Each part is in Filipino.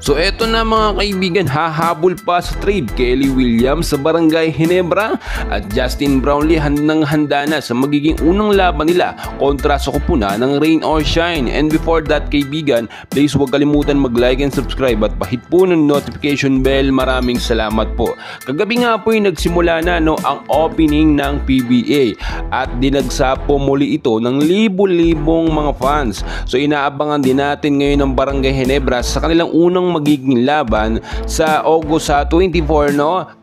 So eto na mga kaibigan, hahabol pa sa trade Kelly Williams sa Barangay Ginebra at Justin Brownlee handang-handa na sa magiging unang laban nila kontra sa kupuna ng Rain or Shine. And before that kaibigan, please huwag kalimutan mag-like and subscribe at pahit po ng notification bell. Maraming salamat po. Kagabi nga po nagsimula na ang opening ng PBA at dinagsa po muli ito ng libo-libong mga fans. So inaabangan din natin ngayon ng Barangay Ginebra sa kanilang unang magiging laban sa August 24,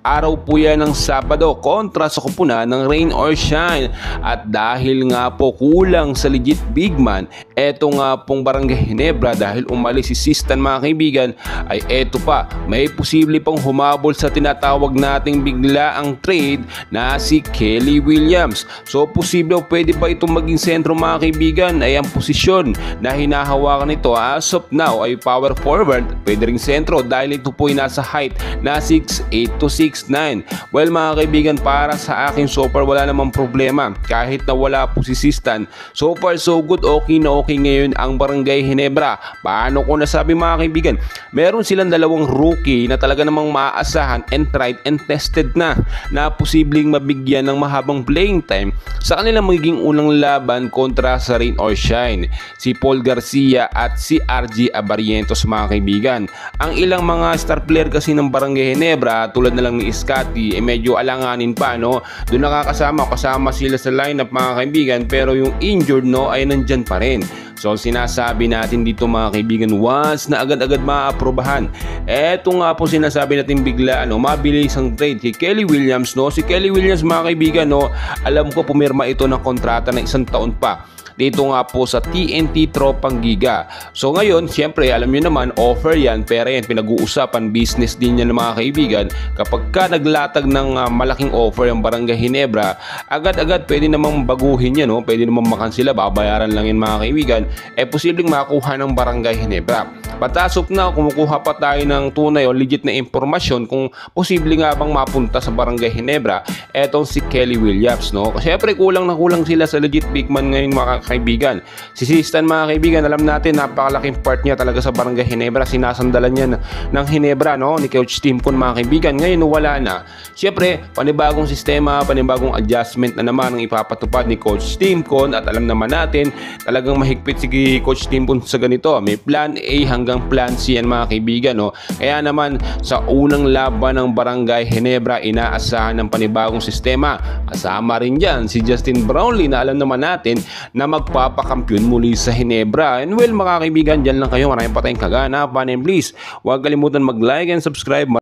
araw po yan ng Sabado kontra sa kupuna ng Rain or Shine. At dahil nga po kulang sa legit big man eto nga pong Barangay Ginebra dahil umalis si Sistan mga kaibigan, ay eto pa, may posible pang humabol sa tinatawag nating biglaang trade na si Kelly Williams. So posible pwede ba itong maging sentro mga kaibigan? Ay ang posisyon na hinahawakan nito as of now ay power forward, pwede ring sentro dahil ito po ay nasa height na 6'8 to 6'9. Well mga kaibigan, para sa akin so far wala namang problema kahit na wala po si Sistan. So far so good, okay na okay ngayon ang Barangay Ginebra. Paano ko nasabi mga kaibigan? Meron silang dalawang rookie na talaga namang maaasahan and tried and tested na posibleng mabigyan ng mahabang playing time sa kanilang magiging unang laban kontra sa Rain or Shine, si Paul Garcia at si RG Abarientos mga kaibigan. Ang ilang mga star player kasi ng Barangay Ginebra tulad na lang ni Scotty medyo alanganin pa doon kasama sila sa lineup mga kaibigan, pero yung injured ay nandyan pa rin. So sinasabi natin dito mga kaibigan, once na agad-agad maaaprobahan, eto nga po sinasabi natin bigla mabilis ang trade kay Kelly Williams. Si Kelly Williams mga kaibigan, alam ko pumirma ito ng kontrata ng 1 taon pa dito nga po sa TNT Tropang Giga. So ngayon, siyempre alam nyo naman, offer yan, pero yan pinag-uusapan, business din yan mga kaibigan. Kapag ka naglatag ng malaking offer yung Barangay Ginebra, agad-agad pwede namang baguhin yan, pwede namang makansila, babayaran lang yan mga kaibigan, posibleng makuha ng Barangay Ginebra. Patasok na, kumukuha pa tayo ng tunay o legit na impormasyon kung posible nga bang mapunta sa Barangay Ginebra etong si Kelly Williams. Siyempre kulang na kulang sila sa legit big man ngayon mga kaibigan. Si Sistan mga kaibigan, alam natin napakalaking part niya talaga sa Barangay Ginebra, sinasandalan niya ng Ginebra ni Coach Tim Con mga kaibigan. Ngayon wala na. Siyempre panibagong sistema, panibagong adjustment na naman ang ipapatupad ni Coach Tim Con at alam naman natin talagang mahigpit si Coach Tim Con sa ganito. May plan A hanggang plan C yan mga kaibigan. Kaya naman sa unang laban ng Barangay Ginebra, inaasahan ng panibagong sistema. Kasama rin dyan si Justin Brownlee na alam naman natin na magpapakampiyon muli sa Ginebra. And well mga kaibigan, dyan lang kayo. Maraming pa tayong kaganapan, and please huwag kalimutan mag-like and subscribe.